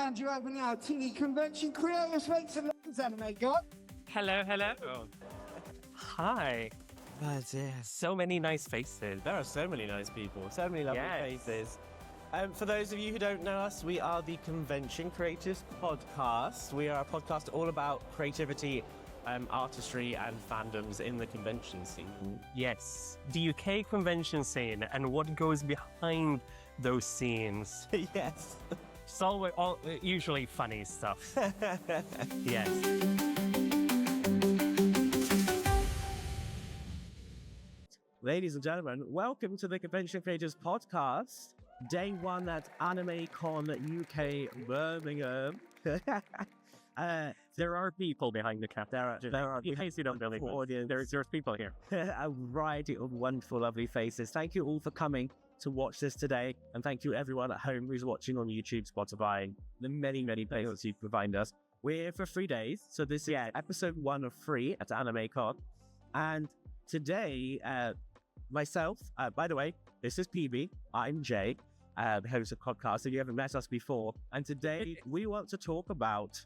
hand you over now to the convention creators. Make some noise, Anime God. Hello, hello. Hi. So many nice faces. There are so many nice people, so many lovely faces. For those of you who don't know us, we are the Convention Creators Podcast. We are a podcast all about creativity, artistry, and fandoms in the convention scene. Yes, the UK convention scene and what goes behind those scenes. Yes. It's always usually funny stuff. Yes. Ladies and gentlemen, welcome to the Convention Creators Podcast. Day one at AnimeCon UK Birmingham. There are people behind the camera. There are in case you don't believe it, there's people here. A variety of wonderful, lovely faces. Thank you all for coming to watch this today. And thank you everyone at home who's watching on YouTube, Spotify, the many, many places you provide us. We're here for 3 days. So this is episode 1 of 3 at AnimeCon. And today, myself, by the way, this is PB. I'm Jay, the host of podcast. If you haven't met us before, and today we want to talk about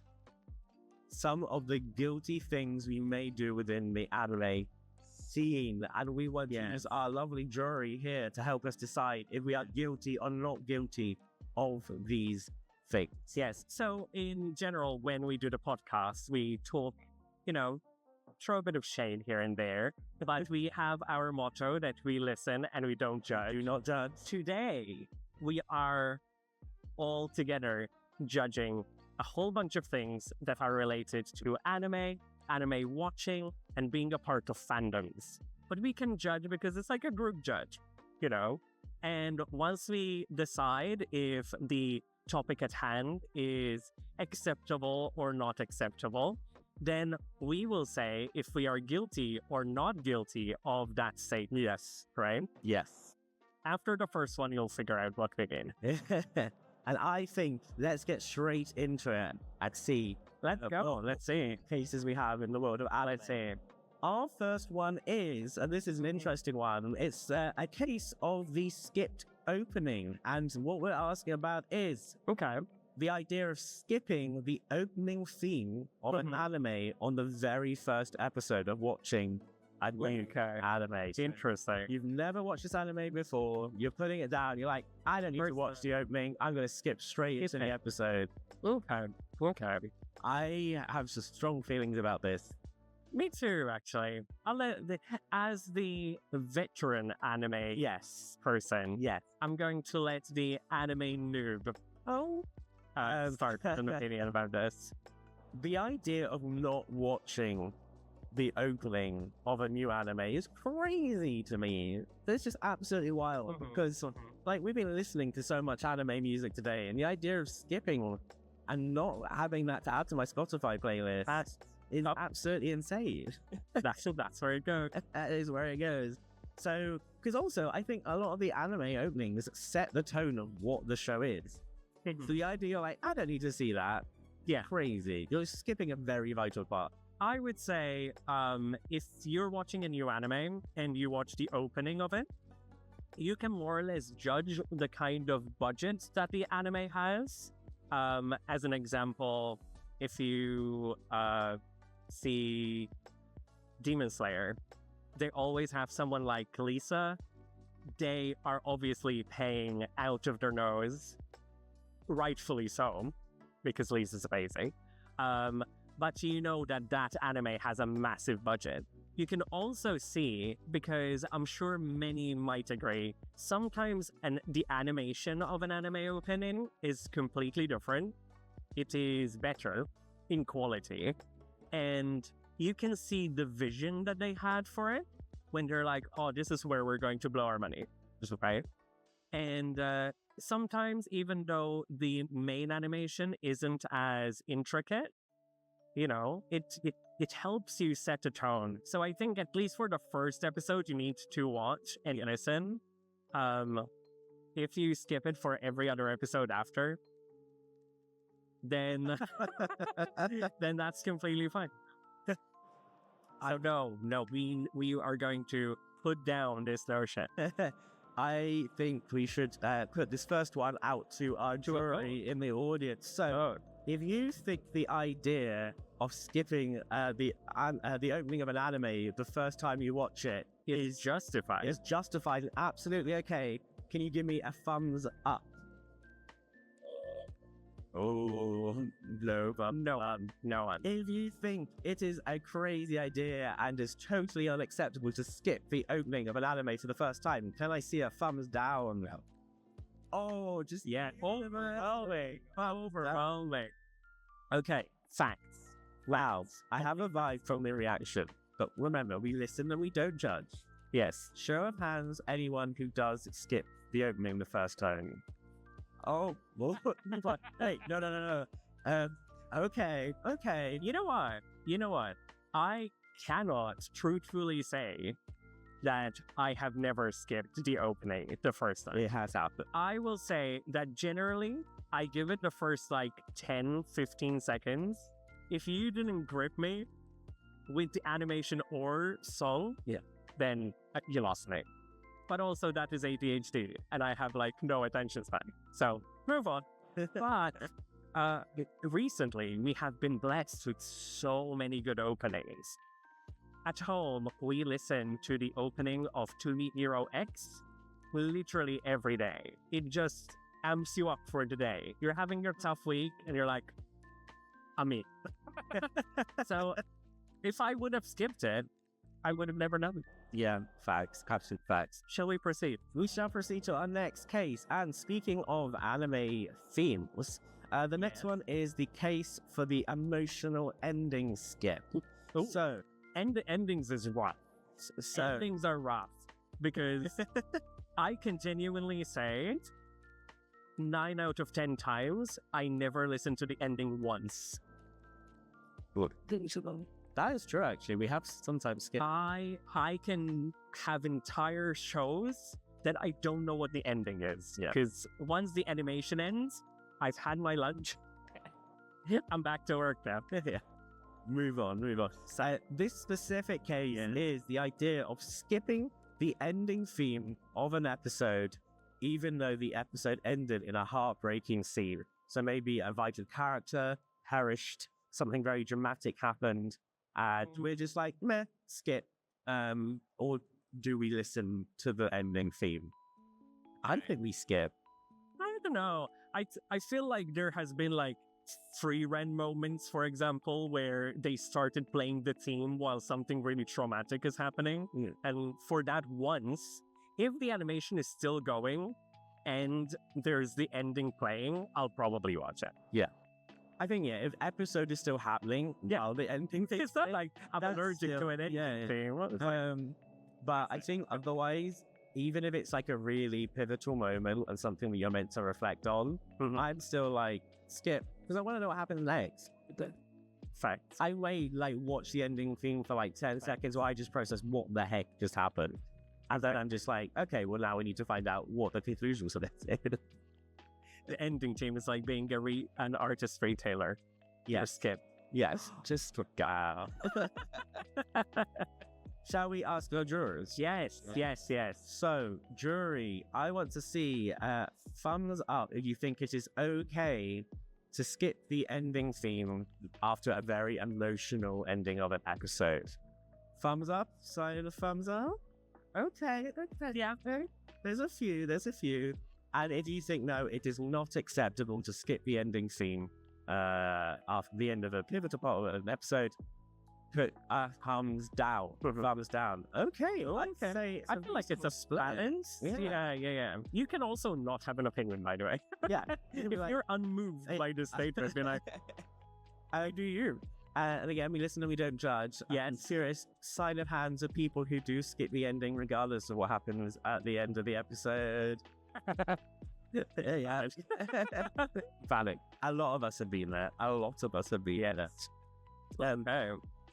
some of the guilty things we may do within the anime scene, and we want to use our lovely jury here to help us decide if we are guilty or not guilty of these things. Yes. So in general, when we do the podcast, we talk, throw a bit of shade here and there, but we have our motto that we listen and we don't judge. Do not judge. Today, we are all together judging a whole bunch of things that are related to anime watching, and being a part of fandoms. But we can judge because it's like a group judge, And once we decide if the topic at hand is acceptable or not acceptable, then we will say if we are guilty or not guilty of that statement. Yes. Right? Yes. After the first one, you'll figure out what we mean. And I think let's get straight into it and see. Let's go. Let's see cases we have in the world of anime. Let's see. Our first one is, and this is an interesting one, it's a case of the skipped opening. And what we're asking about is the idea of skipping the opening theme of an anime on the very first episode of watching anime. Interesting. You've never watched this anime before, you're putting it down, you're like, I don't need to watch the opening, I'm going to skip straight into the episode. Okay. I have some strong feelings about this. Me too, actually. As the veteran anime person, I'm going to let the anime noob start an opinion about this. The idea of not watching the opening of a new anime is crazy to me. It's just absolutely wild because we've been listening to so much anime music today, and the idea of skipping and not having that to add to my Spotify playlist is absolutely insane. That's where it goes. That is where it goes. So, because also I think a lot of the anime openings set the tone of what the show is. So the idea I don't need to see that. Yeah, crazy. You're skipping a very vital part. I would say if you're watching a new anime and you watch the opening of it, you can more or less judge the kind of budget that the anime has. As an example, if you see Demon Slayer, they always have someone like Lisa. They are obviously paying out of their nose, rightfully so, because Lisa's amazing. But you know that anime has a massive budget. You can also see, because I'm sure many might agree, sometimes the animation of an anime opening is completely different. It is better in quality. And you can see the vision that they had for it when they're like, oh, this is where we're going to blow our money. Right? And sometimes, even though the main animation isn't as intricate, it helps you set a tone. So I think at least for the first episode, you need to watch and listen. If you skip it for every other episode after, then then that's completely fine. So no, we are going to put down this notion. I think we should put this first one out to our jury in the audience. So, if you think the idea of skipping the opening of an anime the first time you watch it is justified and absolutely okay, can you give me a thumbs up? Oh, no one. If you think it is a crazy idea and is totally unacceptable to skip the opening of an anime for the first time, can I see a thumbs down? Oh, just overwhelming. Okay, facts. Wow, I have a vibe from the reaction, but remember, we listen and we don't judge. Yes, show of hands, anyone who does skip the opening the first time. Oh, hey, no. Okay. You know what? I cannot truthfully say that I have never skipped the opening the first time. It has happened. I will say that generally, I give it the first 10, 15 seconds. If you didn't grip me with the animation or song, then you lost me. But also that is ADHD, and I have no attention span. So move on. But recently, we have been blessed with so many good openings. At home, we listen to the opening of To Meet Hero X literally every day. It just amps you up for the day. You're having your tough week, and you're like, I'm me. So if I would have skipped it, I would have never known. Yeah, facts, absolute facts. Shall we proceed? We shall proceed to our next case. And speaking of anime themes, the next one is the case for the emotional ending skip. Ooh. So, the endings is rough. Endings are rough because I can genuinely say 9 out of 10 times I never listen to the ending once. That is true, actually. We have sometimes skipped. I can have entire shows that I don't know what the ending is. Because once the animation ends, I've had my lunch. I'm back to work now. Move on. So this specific case is the idea of skipping the ending theme of an episode, even though the episode ended in a heartbreaking scene. So maybe a vital character perished, something very dramatic happened, and we're just like, meh, skip. Or do we listen to the ending theme? I think we skip. I don't know. I feel like there has been free run moments, for example, where they started playing the theme while something really traumatic is happening. And for that once, if the animation is still going and there's the ending playing, I'll probably watch it. Yeah. I think, if episode is still happening, the ending thing. It's not like I'm allergic to an ending thing. But I think otherwise, even if it's a really pivotal moment and something that you're meant to reflect on, I'm still skip, because I want to know what happens next. Facts. I may watch the ending theme for 10 seconds while I just process what the heck just happened. And then I'm just okay, well now we need to find out what the conclusions of this is. The ending theme is like being an artist retailer. Yes. Skip. Yes. Just wow. Shall we ask our jurors? Yes. So, jury, I want to see thumbs up if you think it is okay to skip the ending theme after a very emotional ending of an episode. Thumbs up? Sign of thumbs up? Okay. Yeah. There's a few. And if you think, no, it is not acceptable to skip the ending theme after the end of a pivotal part of an episode, put thumbs down. Thumbs down. Okay. I feel like it's a balance. Yeah. You can also not have an opinion, by the way. Yeah. If you're unmoved by this statement, be like, how do you? And again, we listen and we don't judge. Yeah, and serious sign of hands of people who do skip the ending regardless of what happens at the end of the episode. Yeah. Valid. A lot of us have been there.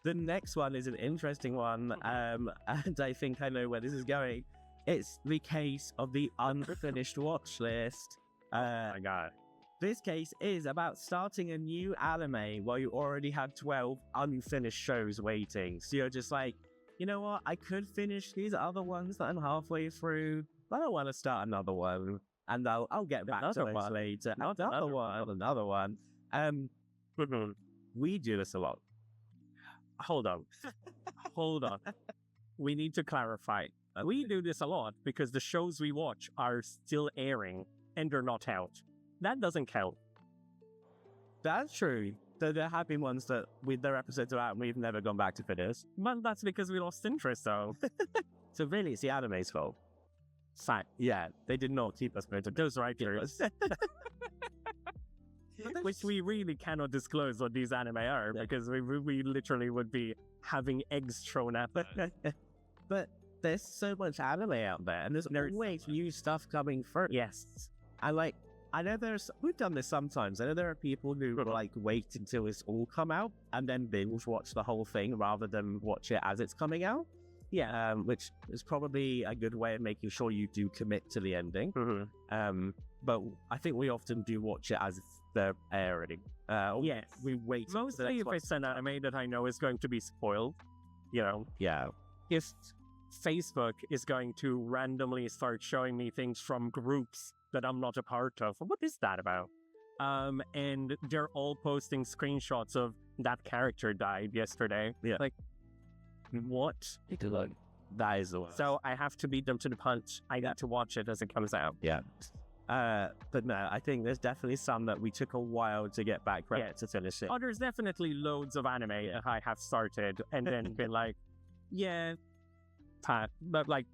The next one is an interesting one, and I think I know where this is going. It's the case of the unfinished watch list. Oh my god. This case is about starting a new anime while you already have 12 unfinished shows waiting. So you're just like, you know what? I could finish these other ones that I'm halfway through, I don't want to start another one, and I'll get back to Another those one. later. Not Another one. We do this a lot. Hold on. Hold on. We need to clarify. We do this a lot because the shows we watch are still airing and they're not out. That doesn't count. That's true. There have been ones that their episodes are out and we've never gone back to finish. But that's because we lost interest, though. So really, it's the anime's fault. Fact. Yeah, they did not keep us motivated. Those writers. Which we really cannot disclose what these anime are because we literally would be having eggs thrown at us. But there's so much anime out there, and there's always new stuff coming through. Yes. And like, I know we've done this sometimes. I know there are people who like wait until it's all come out and then binge watch the whole thing rather than watch it as it's coming out. Yeah. Which is probably a good way of making sure you do commit to the ending. But I think we often do watch it as they're airing. Yes. We wait. Mostly if it's an anime that I know is going to be spoiled, you know. Yeah. If Facebook is going to randomly start showing me things from groups that I'm not a part of, what is that about? And they're all posting screenshots of that character died yesterday. Yeah. Like, what? That is the worst. So I have to beat them to the punch. I need to watch it as it comes out. Yeah. But no, I think there's definitely some that we took a while to get back to finish it. Oh, there's definitely loads of anime that I have started and then been like, yeah, but like,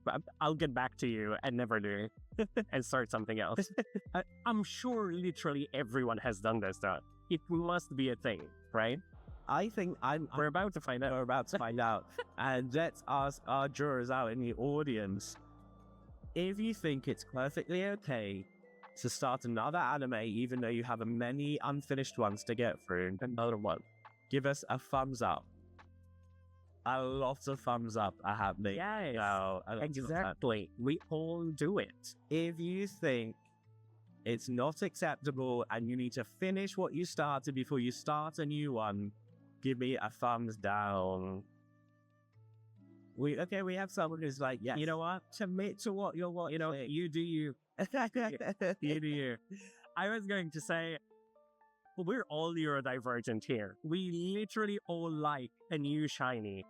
I'll get back to you and never do and start something else. I'm sure literally everyone has done this though. It must be a thing, right? I think we're about to find out. We're about to find out. And let's ask our jurors out in the audience, if you think it's perfectly okay to start another anime, even though you have many unfinished ones to get through, Another one. give us a thumbs up. A lot of thumbs up are happening. Yes, Exactly. We all do it. If you think it's not acceptable and you need to finish what you started before you start a new one, give me a thumbs down. We have someone who's like, yes, You know what? commit to what you're watching. You know, you do you. You do you. I was going to say, well, we're all neurodivergent here. We literally all like a new shiny.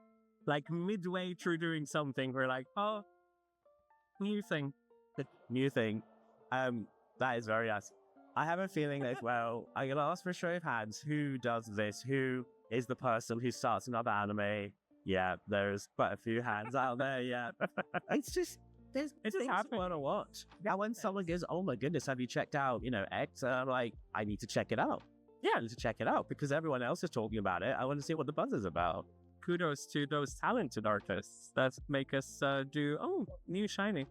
Like midway through doing something, we're like, oh, new thing. New thing. That is very us. I have a feeling that, well, I'm going to ask for a show of hands. Who does this? Who is the person who starts another anime? Yeah, there's quite a few hands out there, yeah. It's just, it's things I want to watch. Now, when someone goes, oh my goodness, have you checked out, X? And I'm like, I need to check it out. Yeah, I need to check it out because everyone else is talking about it. I want to see what the buzz is about. Kudos to those talented artists that make us do, new shiny.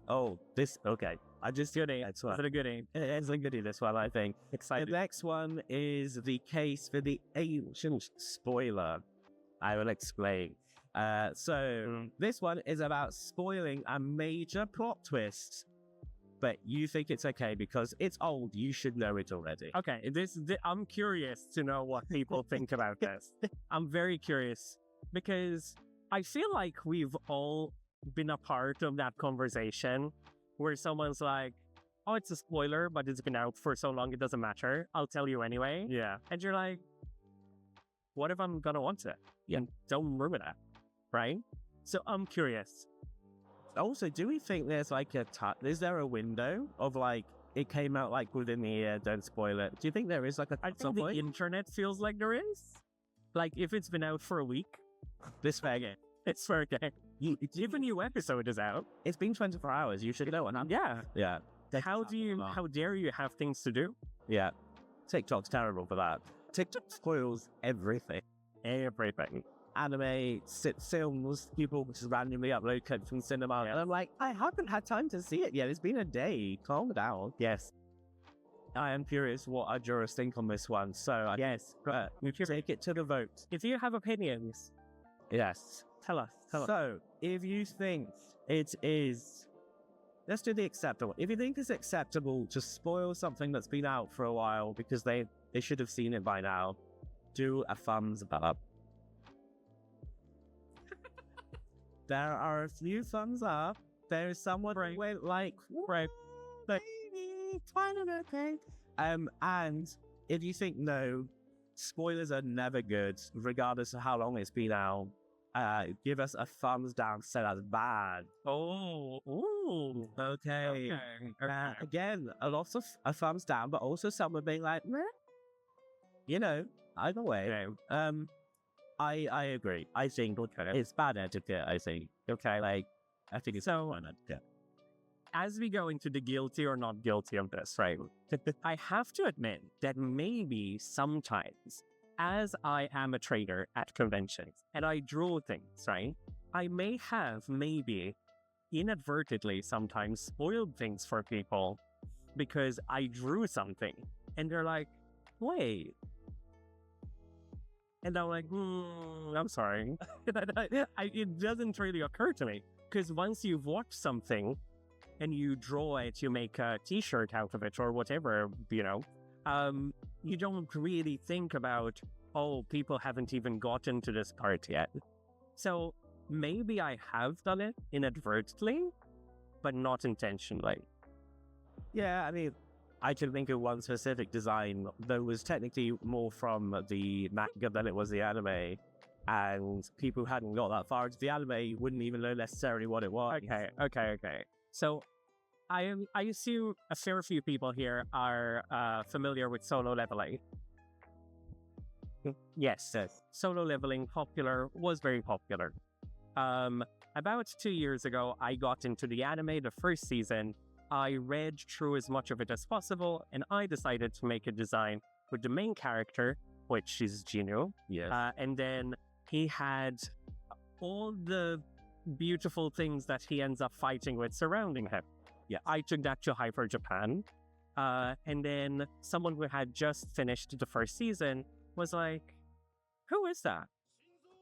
Oh, okay. I just Goodie. That's Is it a goodie? It's a goodie, this one, I think. Excited. The next one is the case for the ancient spoiler. I will explain. This one is about spoiling a major plot twist, but you think it's okay because it's old. You should know it already. Okay, I'm curious to know what people think about this. I'm very curious because I feel like we've all been a part of that conversation where someone's like, oh, it's a spoiler, but it's been out for so long, it doesn't matter. I'll tell you anyway. Yeah. And you're like, what if I'm going to watch it? Yeah, don't ruin it, right? So I'm curious. Also, do we think there's like is there a window of like, it came out like within the year, don't spoil it? Do you think there is like I think the internet feels like there is. Like if it's been out for a week, this fair game? it's fair game. If a new episode is out, It's been 24 hours. You should know it. yeah. Yeah. How dare you have things to do? Yeah. TikTok's terrible for that. TikTok spoils everything. Everything. Anime, films, people just randomly upload clips from cinema. And I'm like, I haven't had time to see it yet. It's been a day. Calm down. Yes. I am curious what our jurors think on this one. So, Yes. we take it to the vote. If you have opinions, Yes. tell us. So, if you think it is, let's do the acceptable. If you think it's acceptable to spoil something that's been out for a while because they should have seen it by now, do a thumbs up. there are a few thumbs up. There is someone who went like, Right. okay. And if you think no, spoilers are never good, regardless of how long it's been out. Give us a thumbs down, say that's bad. Oh, ooh. Okay. Okay. Again, a lot of a thumbs down, but also someone being like, meh. You know, either way. Okay. I agree. I think it's bad etiquette, I think. Okay, like, I think it's So- bad etiquette. As we go into the guilty or not guilty of this, right? I have to admit that maybe sometimes, as I am a trader at conventions and I draw things, right? I may have maybe inadvertently sometimes spoiled things for people because I drew something and they're like, wait. And I'm like, I'm sorry. It doesn't really occur to me because once you've watched something and you draw it, you make a t-shirt out of it or whatever, you don't really think about, oh, people haven't even gotten to this part yet. So maybe I have done it inadvertently, but not intentionally. Yeah, I mean, I can think of one specific design that was technically more from the manga than it was the anime, and people who hadn't got that far into the anime wouldn't even know necessarily what it was. Okay. So I assume a fair few people here are familiar with solo leveling. Yes. Solo leveling was very popular. About 2 years ago, I got into the anime, the first season. I read through as much of it as possible, and I decided to make a design with the main character, which is Gino. Yes. And then he had all the beautiful things that he ends up fighting with surrounding him. Yeah. I took that to Hyper Japan. And then someone who had just finished the first season was like, who is that?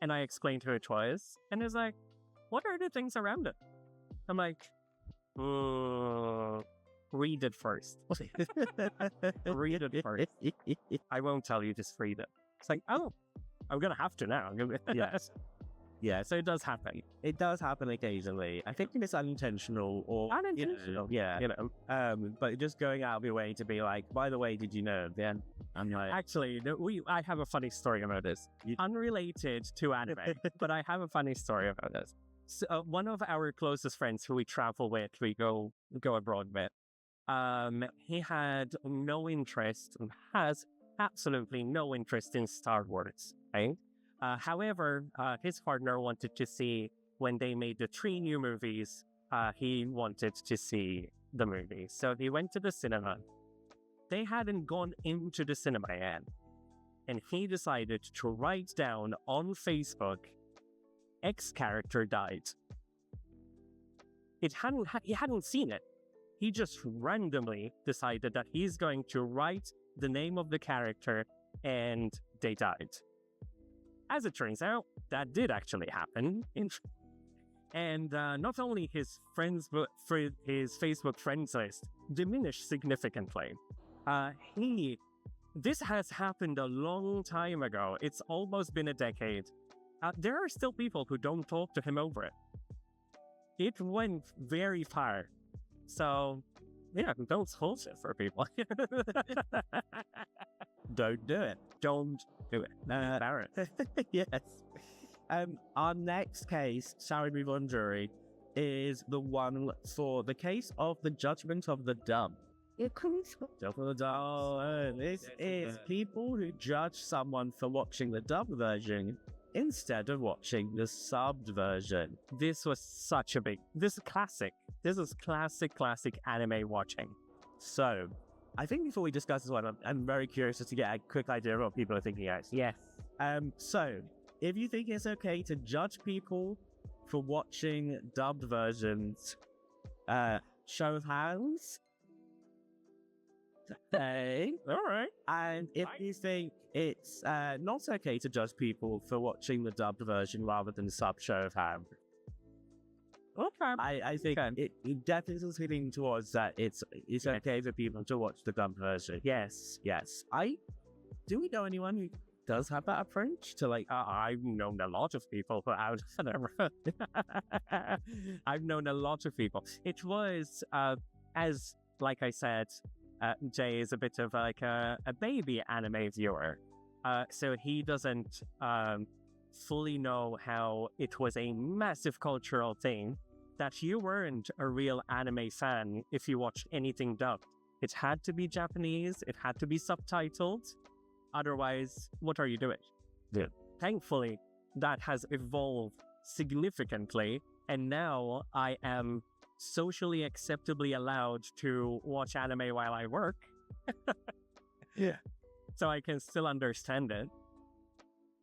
And I explained who it was. And it's like, what are the things around it? I'm like, read it first. Read it first. I won't tell you, just read it. It's like, oh, I'm going to have to now. Yes. Yeah, So it does happen. it does happen occasionally. I think it's unintentional or Unintentional. yeah. You know, But just going out of your way to be like, by the way, did you know? Then I'm like, actually, I have a funny story about this. Unrelated to anime, but I have a funny story about this. So, one of our closest friends who we travel with, we go abroad with, he had no interest, has absolutely no interest in Star Wars, right? However, his partner wanted to see when they made the 3 new movies, he wanted to see the movies. So he went to the cinema. They hadn't gone into the cinema yet. And he decided to write down on Facebook, X character died. He hadn't seen it. He just randomly decided that he's going to write the name of the character and they died. As it turns out, that did actually happen. And not only his Facebook friends list diminished significantly. This has happened a long time ago. It's almost been a decade. There are still people who don't talk to him over it. It went very far. So, yeah, don't hold it for people. don't do it. Don't do it. Barrett. Yes. Our next case, shall we move on, jury, is the one for the case of the judgment of the dumb. This is people who judge someone for watching the dubbed version instead of watching the subbed version. This is classic. This is classic anime watching. So, I think before we discuss this one, I'm very curious just to get a quick idea of what people are thinking guys. Yes. So, if you think it's okay to judge people for watching dubbed versions, show of hands. Hey, all right. And if you think it's not okay to judge people for watching the dubbed version rather than sub, show of hands. Okay. I think it definitely is leaning towards that it's okay for people to watch the dubbed version. Yes. Yes. Do we know anyone who does have that approach to like. I've known a lot of people who have. I've known a lot of people. It was, as like I said, Jay is a bit of like a baby anime viewer. So he doesn't fully know how it was a massive cultural thing, that you weren't a real anime fan if you watched anything dubbed. It had to be Japanese, it had to be subtitled. Otherwise, what are you doing? Yeah. Thankfully, that has evolved significantly, and now I am socially acceptably allowed to watch anime while I work. Yeah. So I can still understand it.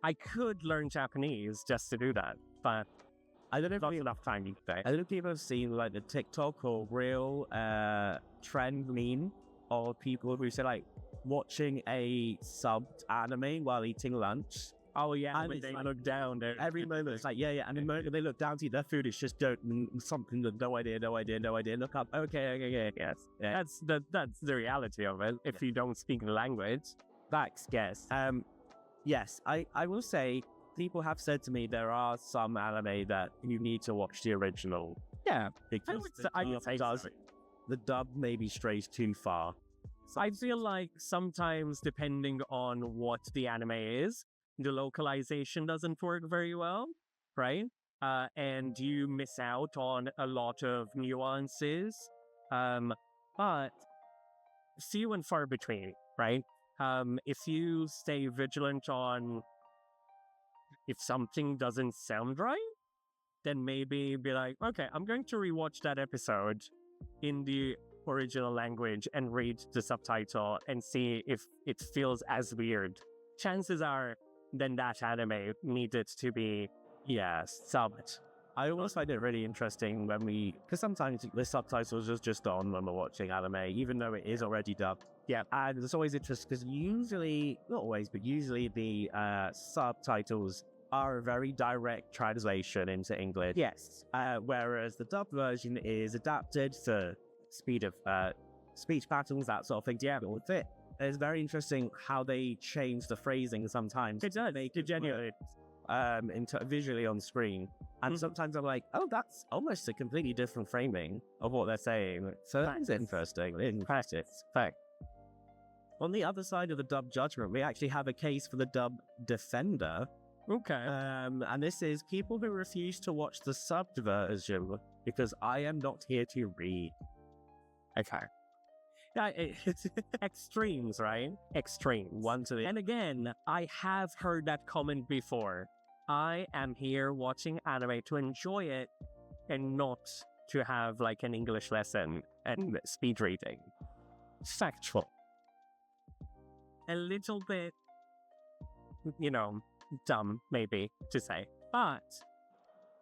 I could learn Japanese just to do that, but I don't know if not enough time today. I don't know if people have seen like the TikTok or real trend meme of people who say like watching a subbed anime while eating lunch. Oh yeah, and when they like, look down there. Every moment it's like yeah, and the moment they look down to eat their food, it's just something that no idea. Look up. Okay, yes. Yeah. That's the reality of it. If you don't speak the language, Facts, yes. Yes, I will say people have said to me there are some anime that you need to watch the original. yeah, Because I would say so. the dub maybe strays too far. I feel like sometimes, depending on what the anime is, the localization doesn't work very well, right? And you miss out on a lot of nuances. But few and far between, right? If you stay vigilant on if something doesn't sound right, then maybe be like, okay, I'm going to rewatch that episode in the original language and read the subtitle and see if it feels as weird. Chances are then that anime needed to be, subbed. I always find it really interesting when because sometimes the subtitles is just on when we're watching anime, even though it is already dubbed. Yeah. And it's always interesting because usually, not always, but usually the subtitles are a very direct translation into English. Yes. Whereas the dub version is adapted for speed of speech patterns, that sort of thing. Yeah, with it. It's very interesting how they change the phrasing sometimes. It does. It genuinely. Visually on screen, and sometimes I'm like, oh, that's almost a completely different framing of what they're saying. So that's interesting in practice. Fact. On the other side of the dub judgment, we actually have a case for the dub defender. Okay. And this is people who refuse to watch the subbed version because I am not here to read. Okay. Yeah, it's extremes, right? Extremes. One to the And again, I have heard that comment before. I am here watching anime to enjoy it and not to have like an English lesson and speed reading. Factual. A little bit, dumb maybe to say, but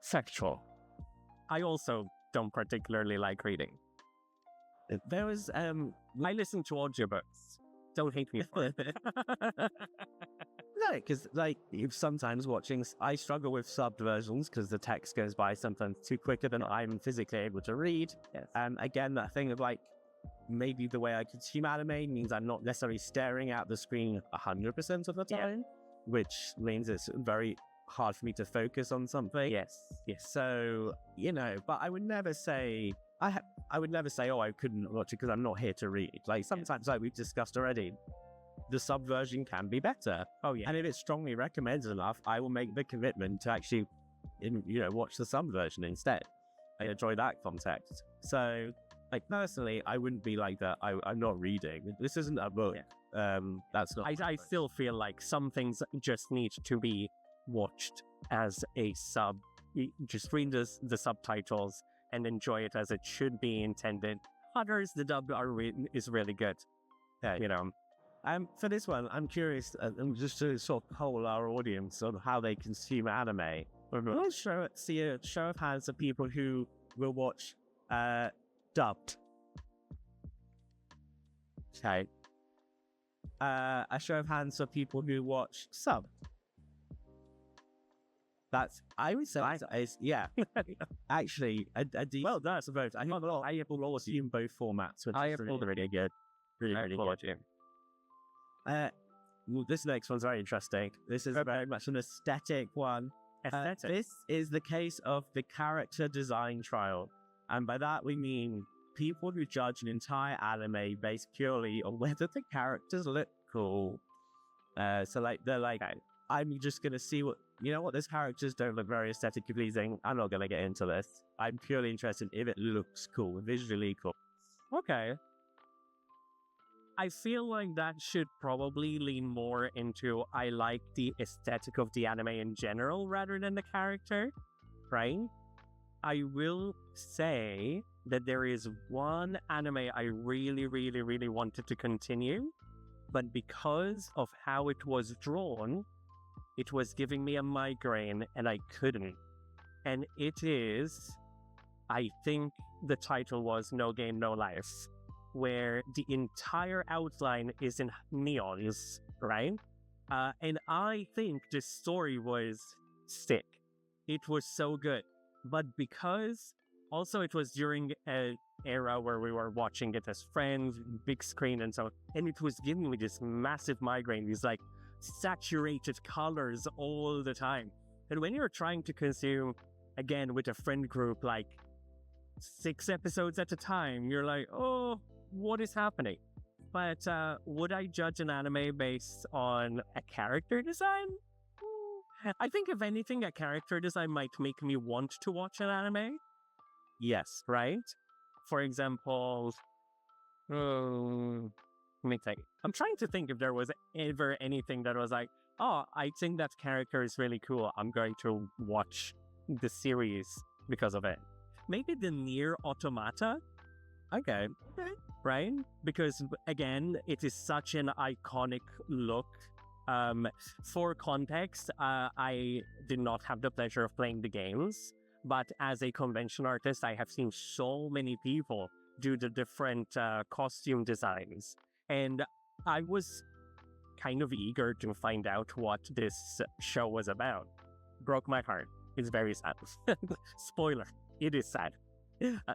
factual. I also don't particularly like reading. There was I listen to audiobooks. Don't hate me for it. No, because like sometimes I struggle with subbed versions because the text goes by sometimes too quicker than I'm physically able to read. Yes. Again, that thing of like maybe the way I consume anime means I'm not necessarily staring at the screen 100% of the time, which means it's very hard for me to focus on something. Yes. So but I would never say I would never say, oh, I couldn't watch it because I'm not here to read. Like sometimes, like we've discussed already, the sub version can be better. Oh yeah. And if it's strongly recommended enough, I will make the commitment to actually, watch the sub version instead. I enjoy that context. So, like personally, I wouldn't be like that. I'm not reading. This isn't a book. Yeah. That's not. I still feel like some things just need to be watched as a sub. You just read the subtitles and enjoy it as it should be intended. Others, the dub is really good. Yeah. For this one, I'm curious, just to sort of poll our audience on how they consume anime. I'll see a show of hands of people who will watch dubbed. Okay. A show of hands of people who watch sub. I would say, actually, a decent. Well, that's about. I will assume both formats. I have really good. Really good. this next one's very interesting. This is very much an aesthetic one. Aesthetic. This is the case of the character design trial. And by that we mean people who judge an entire anime based purely on whether the characters look cool. So like, they're like, I'm just going to see what, these characters don't look very aesthetically pleasing. I'm not going to get into this. I'm purely interested if it looks cool, visually cool. Okay. I feel like that should probably lean more into I like the aesthetic of the anime in general rather than the character, right? I will say that there is one anime I really, really, really wanted to continue, but because of how it was drawn, it was giving me a migraine and I couldn't. And it is, I think the title was No Game, No Life, where the entire outline is in neons, right? And I think the story was sick. It was so good. But because also it was during an era where we were watching it as friends, big screen and so on, and it was giving me this massive migraine, these like saturated colors all the time. And when you're trying to consume, again, with a friend group, like 6 episodes at a time, you're like, oh, what is happening? But would I judge an anime based on a character design? I think if anything, a character design might make me want to watch an anime. Yes. Right? For example, let me think. I'm trying to think if there was ever anything that was like, oh, I think that character is really cool. I'm going to watch the series because of it. Maybe the Nier Automata. Okay. Right? Because, again, it is such an iconic look. For context, I did not have the pleasure of playing the games, but as a convention artist, I have seen so many people do the different costume designs. And I was kind of eager to find out what this show was about. Broke my heart. It's very sad. Spoiler, it is sad.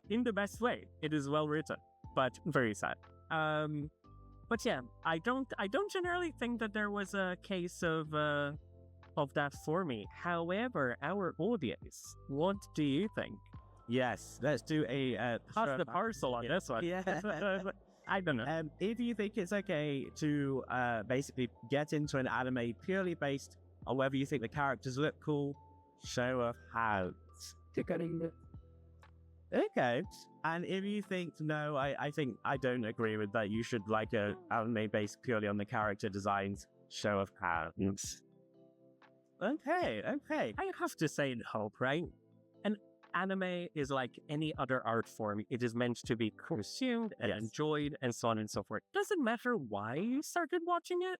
In the best way. It is well written, but very sad. But yeah, I don't generally think that there was a case of that for me. However, our audience, what do you think? Yes, let's do a Pass the parcel on this one. Yeah. I don't know. If you think it's okay to basically get into an anime purely based on whether you think the characters look cool, show of hands. Okay. And if you think, no, I think I don't agree with that, you should like a anime based purely on the character designs, show of hands. Okay. I have to say no, right? An anime is like any other art form. It is meant to be consumed and enjoyed and so on and so forth. Doesn't matter why you started watching it.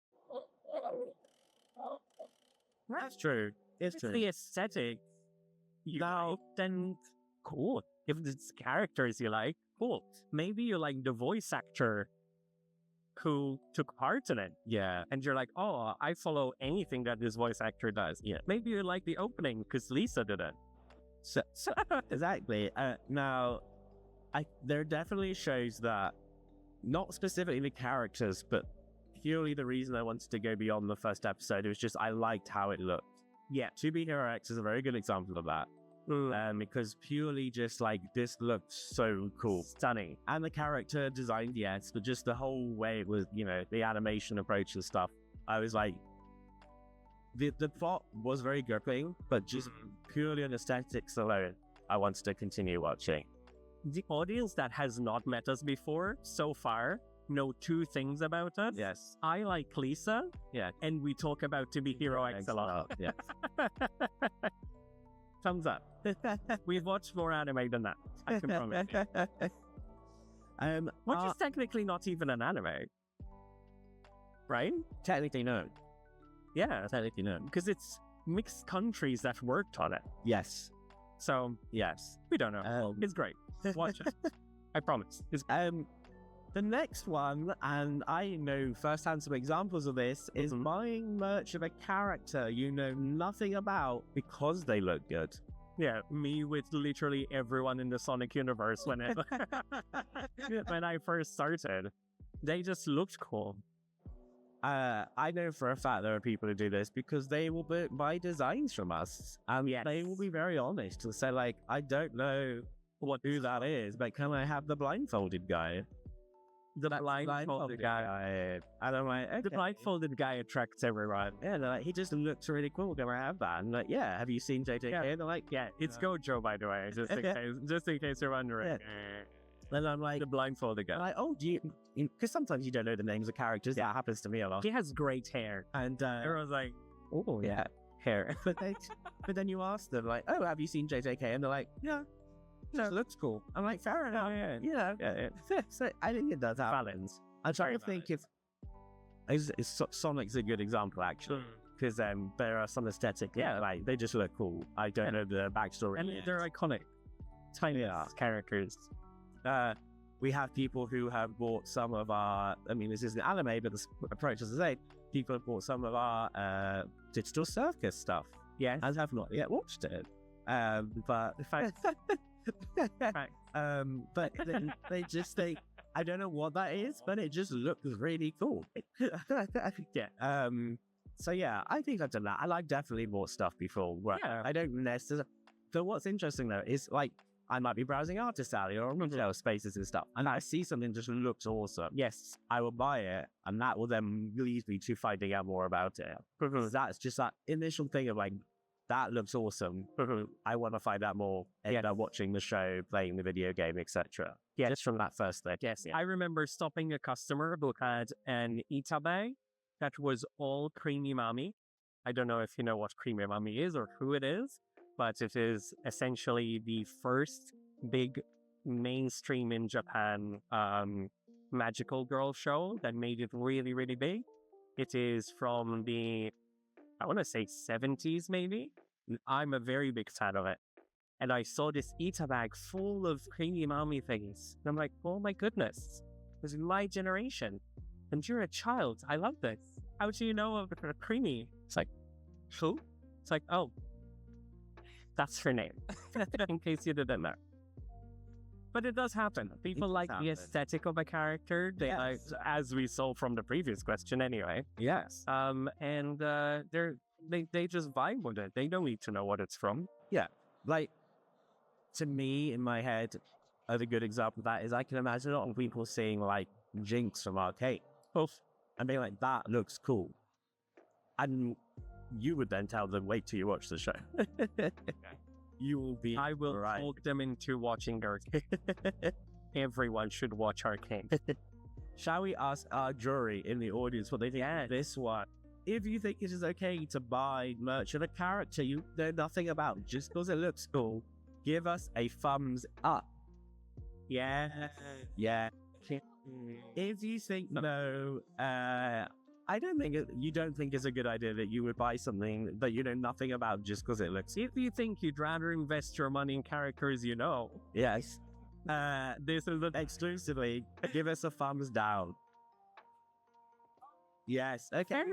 That's true. It's true. The aesthetic. Then cool. If it's characters you like, cool. Maybe you like the voice actor who took part in it. Yeah. And you're like, oh, I follow anything that this voice actor does. Yeah. Maybe you like the opening because Lisa did it. So exactly. Now, there definitely shows that, not specifically the characters, but purely the reason I wanted to go beyond the first episode, it was just I liked how it looked. Yeah. 2 B Hero X is a very good example of that. Because purely just like this looked so cool, stunning, and the character design, yes, but just the whole way it was, the animation approach and stuff. I was like, the plot was very gripping, but just purely on aesthetics alone, I wanted to continue watching. The audience that has not met us before so far know 2 things about us. Yes, I like Lisa. Yeah, and we talk about To Be Hero X a lot. Yeah. Thumbs up. We've watched more anime than that. I can promise you. Which is technically not even an anime. Right? Technically no. Yeah. Technically no. Because it's mixed countries that worked on it. Yes. So, yes. We don't know. It's great. Watch it. I promise. It's The next one, and I know firsthand some examples of this, is buying merch of a character you know nothing about because they look good. Yeah, me with literally everyone in the Sonic universe when I first started. They just looked cool. I know for a fact there are people who do this because they will buy designs from us, and they will be very honest and say like, I don't know who that is, but can I have the blindfolded guy? The blindfolded guy. And I'm like, okay. The blindfolded guy attracts everyone. Yeah, they're like, he just looks really cool. Can I have that? And like, yeah, have you seen JJK? Yeah. And they're like, Yeah, it's Gojo, by the way, just in case you're wondering. Then I'm like, The blindfolded guy. I'm like, oh, do you? Because sometimes you don't know the names of characters. That happens to me a lot. He has great hair. And Everyone's like, oh yeah, hair. but then you ask them like, oh, have you seen JJK? And they're like, yeah. No, looks cool. I'm like, fair enough. You know, so I think it does happen. Balance. I'm trying to think if Sonic's a good example actually, because there are some aesthetic. Yeah, like they just look cool. I don't know the backstory, And they're iconic, tiny characters. We have people who have bought some of our. I mean, this isn't anime, but the approach is the same. People have bought some of our digital circus stuff. Yes, and have not yet watched it. But but they just think, I don't know what that is, but it just looks really cool. So yeah, I think I've done that. I've definitely bought stuff before. I don't necessarily. So what's interesting though is like I might be browsing Artist Alley or spaces and stuff, and I see something just looks awesome. Yes, I will buy it, and that will then lead me to finding out more about it. That's just that initial thing of like, that looks awesome. I want to find out more. End up watching the show, playing the video game, etc. Yeah, just from that first thing. Yes, I remember stopping a customer who had an Itabe that was all creamy mami. I don't know if you know what creamy mami is or who it is, but it is essentially the first big mainstream in Japan magical girl show that made it really, really big. It is from the, I want to say 70s maybe. I'm a very big fan of it. And I saw this Ita bag full of creamy mommy things. And I'm like, oh my goodness, this is my generation. And you're a child. I love this. How do you know of creamy? It's like, who? It's like, oh, that's her name. In case you didn't know. But it does happen. People like the aesthetic of a character. They like, as we saw from the previous question anyway. Yes. And they just vibe with it. They don't need to know what it's from. Yeah. Like, to me, in my head, a good example of that is I can imagine a lot of people seeing like Jinx from Arcade. And being like, that looks cool. And you would then tell them, wait till you watch the show. You will be. I will talk them into watching Arcane. Everyone should watch Arcane. Shall we ask our jury in the audience what they think of this one? If you think it is okay to buy merch of a character you know nothing about just because it looks cool, give us a thumbs up. Yeah. If you think no, I don't think you don't think it's a good idea that you would buy something that you know nothing about just because it looks. If you think you'd rather invest your money in characters you know, yes, this is exclusively. Give us a thumbs down. Yes, okay.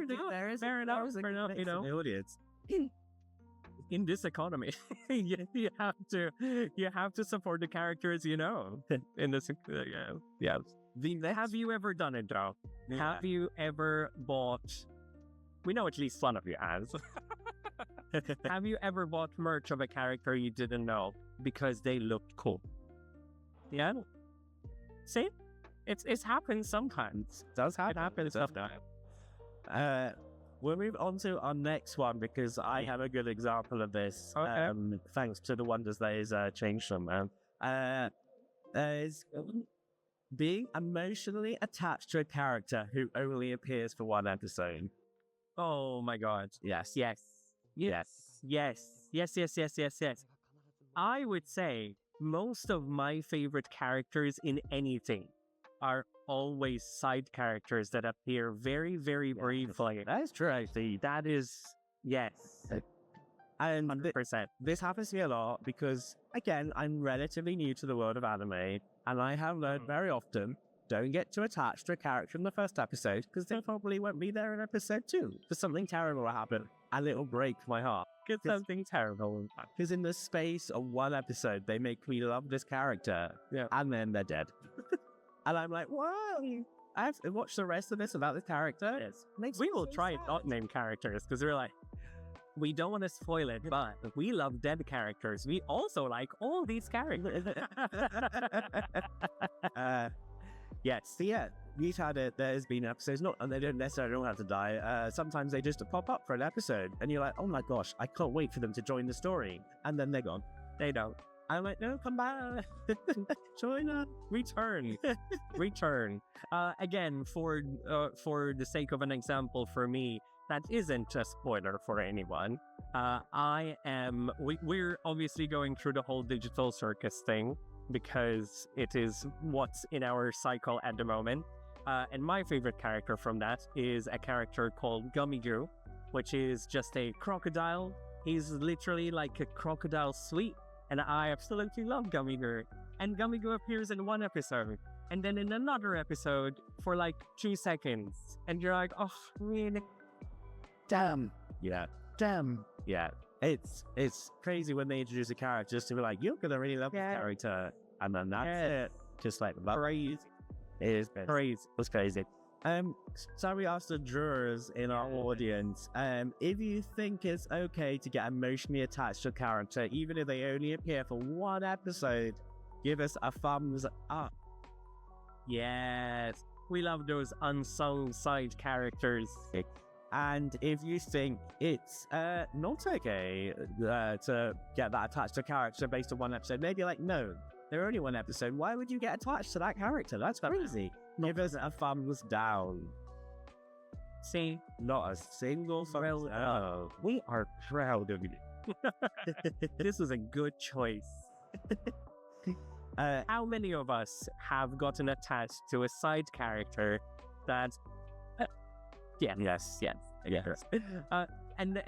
Fair enough. You know, the audience. In this economy, you have to support the characters you know. In this, yeah. Have you ever done it, though? Yeah. Have you ever bought... We know at least one of you has. Have you ever bought merch of a character you didn't know because they looked cool? Yeah? See? It's happened sometimes. It does happen. It happens sometimes. We'll move on to our next one because I have a good example of this. Okay. Thanks to the Wonders Days change them. Is being emotionally attached to a character who only appears for one episode. Oh my god. Yes. I would say most of my favorite characters in anything are always side characters that appear very, very briefly. That is true, actually. That is, yes. And 100%. This happens to me a lot because, again, I'm relatively new to the world of anime, and I have learned very often, don't get too attached to a character in the first episode because they probably won't be there in episode 2 for something terrible will happen, and it'll break my heart. Get something terrible. Because in the space of one episode, they make me love this character, and then they're dead. And I'm like, why? I have to watch the rest of this about this character. Yes. We will try and not name characters because we're like, we don't want to spoil it, but we love dead characters. We also like all these characters. Yes, so yeah, we've had it. There's been episodes, and they don't necessarily have to die. Sometimes they just pop up for an episode, and you're like, oh my gosh, I can't wait for them to join the story. And then they're gone. They don't. I'm like, no, come back. Join us. Return. Return. Again, for the sake of an example for me, that isn't a spoiler for anyone. We're obviously going through the whole digital circus thing because it is what's in our cycle at the moment. And my favorite character from that is a character called Gummy Goo, which is just a crocodile. He's literally like a crocodile sweet. And I absolutely love Gummy Goo. And Gummy Goo appears in one episode, and then in another episode for like 2 seconds. And you're like, oh, really? Damn. Yeah. Damn. Yeah. It's crazy when they introduce a character just to be like, you're gonna really love this character. And then that's it. Just like that. Crazy. It is crazy. It's crazy. So we asked the jurors in our audience, if you think it's okay to get emotionally attached to a character, even if they only appear for one episode, give us a thumbs up. Yes. We love those unsung side characters. And if you think it's not okay to get that attached to a character based on one episode, maybe like, no, they're only one episode. Why would you get attached to that character? That's crazy. Give us a thumbs down. See, not a single thumbs down. We are proud of you. This is a good choice. How many of us have gotten attached to a side character that... Yes. And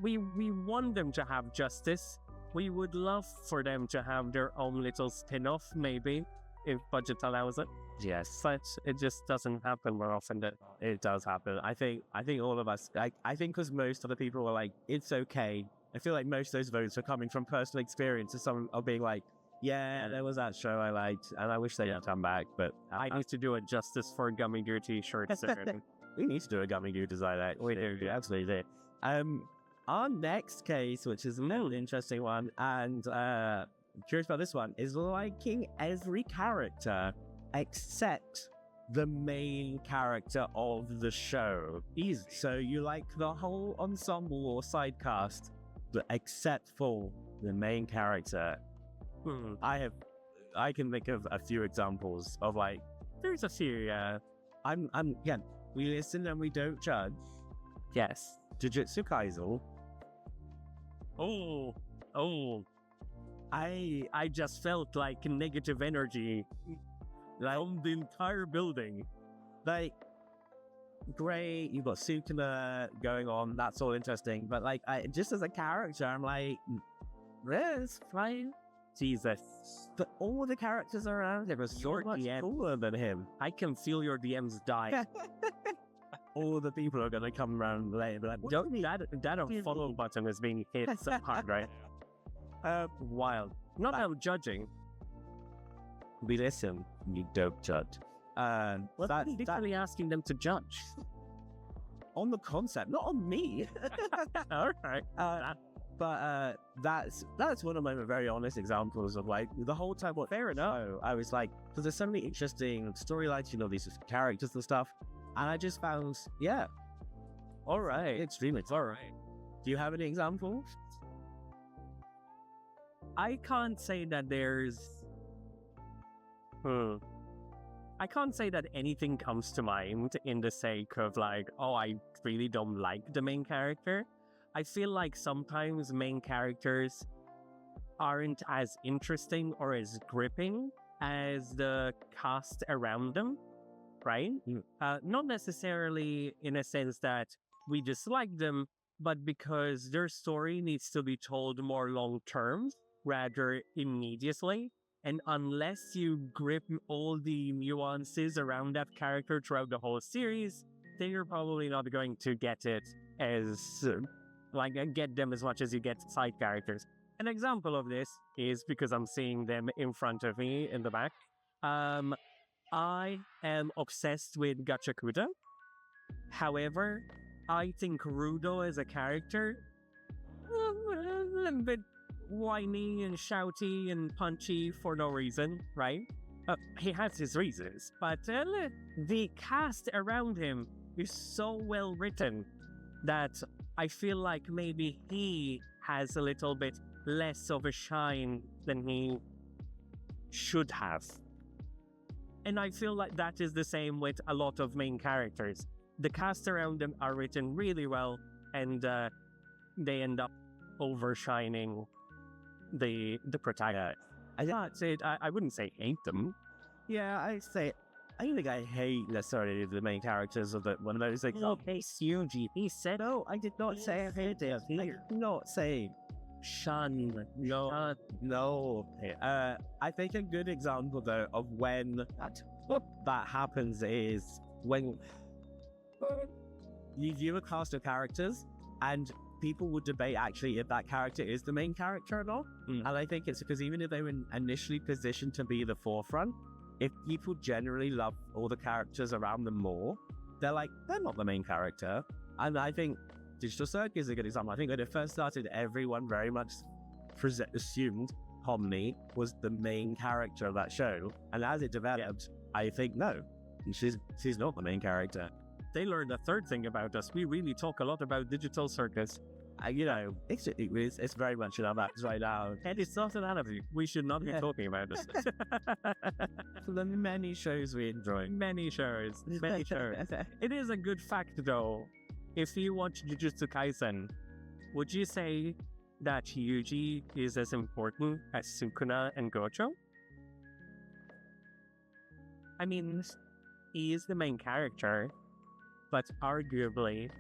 we want them to have justice. We would love for them to have their own little spin-off, maybe, if budget allows it. Yes, but it just doesn't happen more often. That it does happen. I think all of us. I think because most of the people were like, it's okay. I feel like most of those votes are coming from personal experience of someone of being like, yeah, there was that show I liked, and I wish they'd come back. But I need to do a justice for Gummy Goo t-shirt soon. We need to do a Gummy Goo design. We do, absolutely. Our next case, which is a little interesting one, and I'm curious about this one, is liking every character except the main character of the show. Easy. So you like the whole ensemble or side cast, but except for the main character. I can think of a few examples of like. There's a few. We listen and we don't judge. Yes. Jujutsu Kaisen. Oh. I just felt like negative energy. From the entire building. Like, great, you've got Sukuna going on, that's all interesting, but like, just as a character, I'm like, it's fine. Jesus. But all the characters around him are so much cooler than him. I can feel your DMs die. All the people are going to come around later and be like, that unfollow button is being hit so hard, right? Wild. Not out judging. We listen, you don't judge. That's literally asking them to judge. On the concept, not on me. All right. But that's one of my very honest examples of like the whole time. Fair enough. I was like, because there's so many interesting storylines, these characters and stuff, and I just found, all right, extremely. All right. Do you have any examples? I can't say that there's. I can't say that anything comes to mind in the sake of like, oh, I really don't like the main character. I feel like sometimes main characters aren't as interesting or as gripping as the cast around them, right? Not necessarily in a sense that we dislike them, but because their story needs to be told more long term rather immediately. And unless you grip all the nuances around that character throughout the whole series, then you're probably not going to get it as, get them as much as you get side characters. An example of this is, because I'm seeing them in front of me in the back, I am obsessed with Gachakuda. However, I think Rudo as a character, a little bit whiny and shouty and punchy for no reason, right? He has his reasons, but the cast around him is so well written that I feel like maybe he has a little bit less of a shine than he should have. And I feel like that is the same with a lot of main characters. The cast around them are written really well, and they end up overshining the protagonist. I wouldn't say hate them. Yeah, I don't think I hate necessarily the main characters of one of those things. Okay, Yuji, he said, No, I did not say I hate it. I did not say shun. no. No. I think a good example though of when that happens is when you view a cast of characters and people would debate actually if that character is the main character or not. And I think it's because even if they were initially positioned to be the forefront, if people generally love all the characters around them more, they're not the main character. And I think Digital Circus is a good example. I think when it first started, everyone very much assumed Homni was the main character of that show. And as it developed, I think no, she's not the main character. They learned a third thing about us. We really talk a lot about Digital Circus. It's very much in our backs right now. And it's not an anime. We should not be talking about this. The many shows we enjoy. Many shows. It is a good fact, though. If you watch Jujutsu Kaisen, would you say that Yuji is as important as Sukuna and Gojo? I mean, he is the main character, but arguably,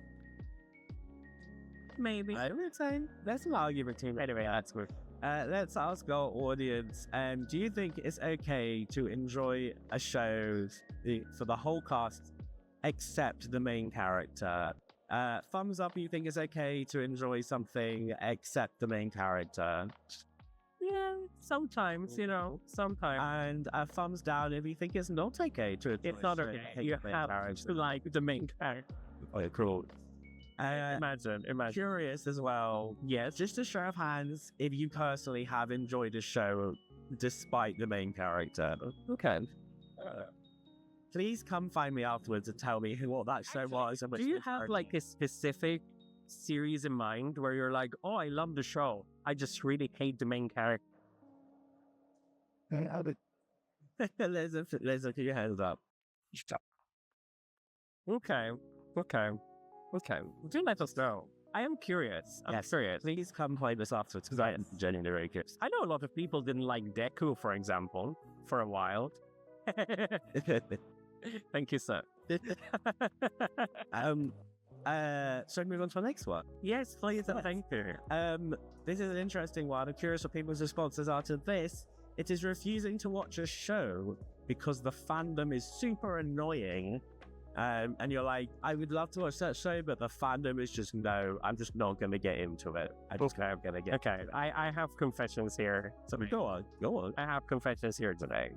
maybe. I would say that's an argument too. Anyway, that's good. Let's ask our audience, do you think it's okay to enjoy a show for the whole cast except the main character? Thumbs up, you think it's okay to enjoy something except the main character? Yeah, sometimes, sometimes. And thumbs down if you think it's not okay to enjoy. It's not okay. You have to like the main character. Oh, cool. Imagine. Curious as well. Yes. Just a show of hands if you personally have enjoyed a show despite the main character. Okay. Please come find me afterwards and tell me what that show was. And do you have a specific series in mind where you're like, oh, I love the show, I just really hate the main character? There's a few hands up. Okay. Do let us know. I am curious. I'm curious. Please come find us afterwards because I am genuinely very curious. I know a lot of people didn't like Deku, for example, for a while. Thank you, sir. So move on to the next one. Yes, please. Thank you. This is an interesting one. I'm curious what people's responses are to this. It is refusing to watch a show because the fandom is super annoying. And you're like, I would love to watch that show, but the fandom is just no, I'm just not going to get into it. Okay, I have confessions here. So go on. I have confessions here today.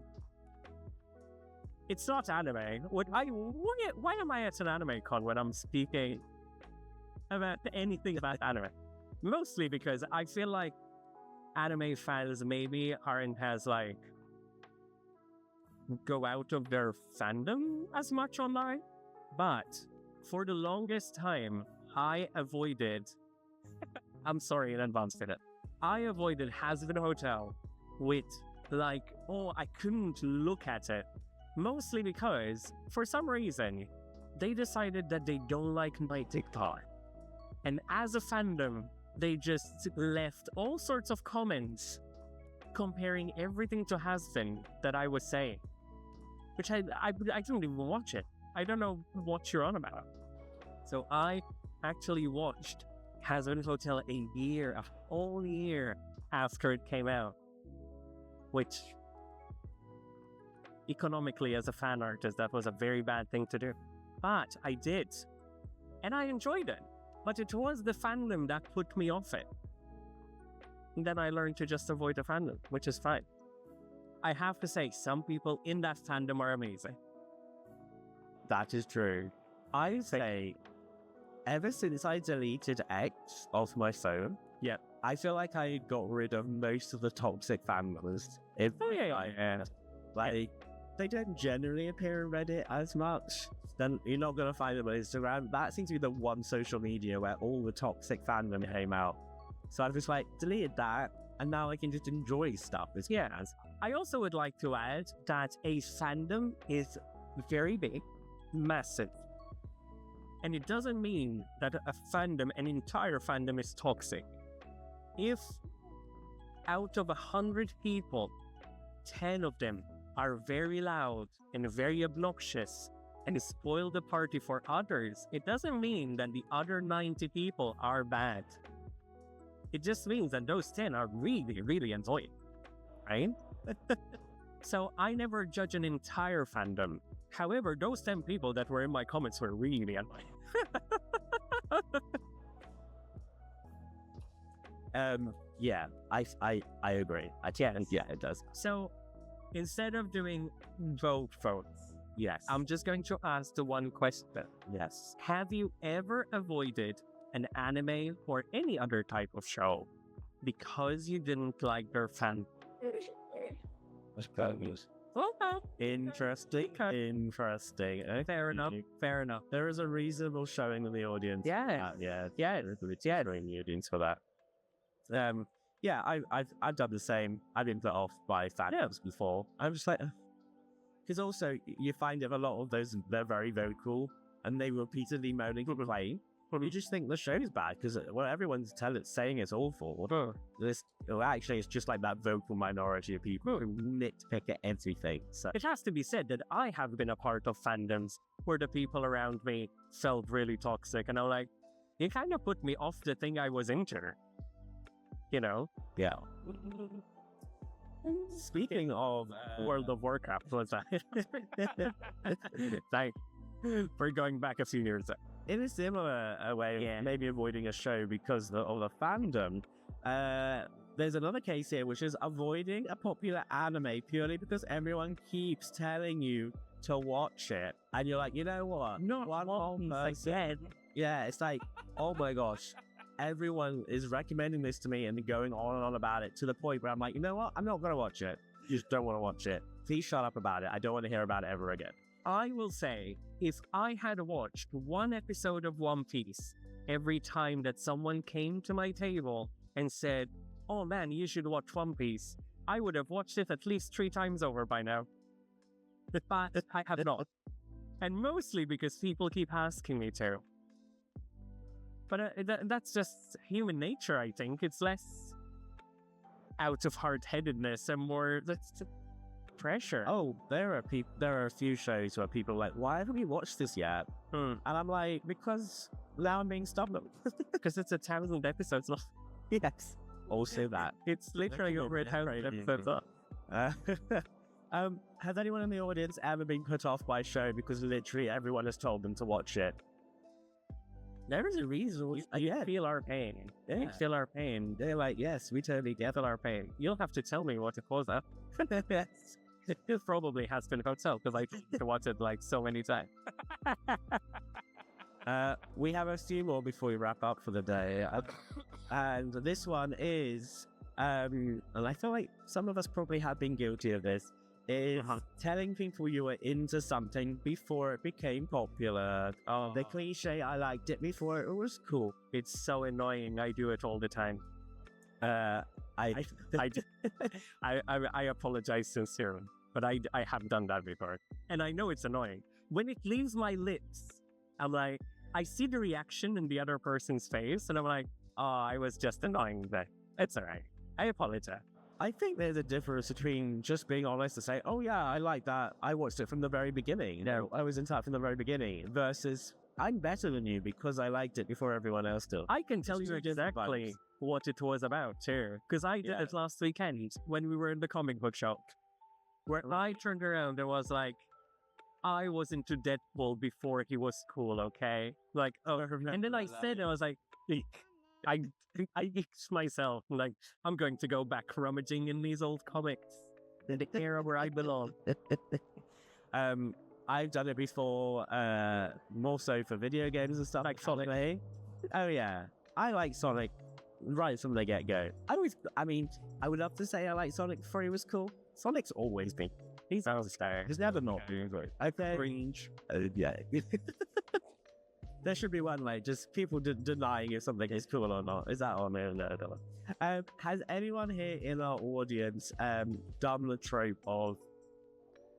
It's not anime. Why am I at an AnimeCon when I'm speaking about anything about anime? Mostly because I feel like anime fans maybe aren't as go out of their fandom as much online. But for the longest time, I avoided I'm sorry in advance for that. I avoided Hazbin Hotel with I couldn't look at it. Mostly because, for some reason, they decided that they don't like my TikTok. And as a fandom, they just left all sorts of comments comparing everything to Hazbin that I was saying. Which I didn't even watch it. I don't know what you're on about. So I actually watched Hazbin Hotel a whole year after it came out. Which, economically, as a fan artist, that was a very bad thing to do. But I did. And I enjoyed it. But it was the fandom that put me off it. And then I learned to just avoid the fandom, which is fine. I have to say, some people in that fandom are amazing. That is true. I say, ever since I deleted X off my phone, Yeah. I feel like I got rid of most of the toxic fandoms. Like, they don't generally appear in Reddit as much. Then you're not going to find them on Instagram. That seems to be the one social media where all the toxic fandom came out. So I've just like deleted that, and now I can just enjoy stuff. I also would like to add that a fandom is very big, massive. And it doesn't mean that a fandom, an entire fandom, is toxic. If out of 100 people, 10 of them are very loud and very obnoxious and spoil the party for others, it doesn't mean that the other 90 people are bad. It just means that those 10 are really, really annoying, right? So I never judge an entire fandom. However, those 10 people that were in my comments were really annoying. Yeah, I agree. Yeah, it does. So instead of doing votes, Yes. I'm just going to ask the one question. Yes. Have you ever avoided an anime or any other type of show because you didn't like their fan? Interesting. Interesting. Okay. Fair enough. There is a reasonable showing of the audience. Yeah. Yeah. It's showing the audience for that. Yeah, I've done the same. I've been put off by fandoms before. I'm just like, because also you find that a lot of those, they're very vocal and they repeatedly moan and complain. You just think the show's bad because everyone's saying it's awful. Actually, it's just like that vocal minority of people who nitpick at everything. So It has to be said that I have been a part of fandoms where the people around me felt really toxic, and I'm like, you kind of put me off the thing I was into. You know? yeah. Speaking of World of Warcraft was that. Like, we're going back a few years. in a similar way, of maybe avoiding a show because of the fandom, there's another case here, which is avoiding a popular anime purely because everyone keeps telling you to watch it. And you're like, you know what? Not one once person. again. Yeah, it's like, oh my gosh. Everyone is recommending this to me and going on and on about it to the point where I'm like, you know what? I'm not going to watch it. You just don't want to watch it. Please shut up about it. I don't want to hear about it ever again. I will say, if I had watched one episode of One Piece every time that someone came to my table and said, oh man, you should watch One Piece, I would have watched it at least 3 times over by now. But I have not. And mostly because people keep asking me to. But that's just human nature, I think. It's less out of hard-headedness and more pressure. Oh, there are a few shows where people are like, why haven't we watched this yet? And I'm like, because now I'm being stubborn. Because it's 1,000 episodes long. Yes. Also that. It's literally over 1,000 episodes long. Has anyone in the audience ever been put off by a show because literally everyone has told them to watch it? There is a reason we feel our pain. Yeah. We feel our pain. They're like, yes, we totally get Our pain. You'll have to tell me what it was. It probably has been hotel because I tried to watch it like so many times. We have a few more before we wrap up for the day. And this one is, and I feel like some of us probably have been guilty of this, is telling people you were into something before it became popular. The cliche, I liked it before it was cool. It's so annoying. I do it all the time. I apologize sincerely, but I have done that before. And I know it's annoying. When it leaves my lips, I'm like, I see the reaction in the other person's face, and I'm like, oh, I was just annoying there. It's all right. I apologize. I think there's a difference between just being honest to say, oh yeah, I like that. I watched it from the very beginning. No, I was into that from the very beginning. Versus, I'm better than you because I liked it before everyone else did. I can tell you exactly what it was about too. Because I did it last weekend when we were in the comic book shop. Where I turned around and was like, I was into Deadpool before he was cool, okay? Like, oh, and then I said, I was like, I geeked myself, like, I'm going to go back rummaging in these old comics. in the era where I belong. I've done it before, more so for video games and stuff like Sonic. Oh yeah, I like Sonic right from the get-go. I would love to say I like Sonic before he was cool. Sonic's always been. He's never not been good. Okay. Cringe. Yeah. There should be one, like, just people denying if something is cool or not. Is that on there? No. Has anyone here in our audience done the trope of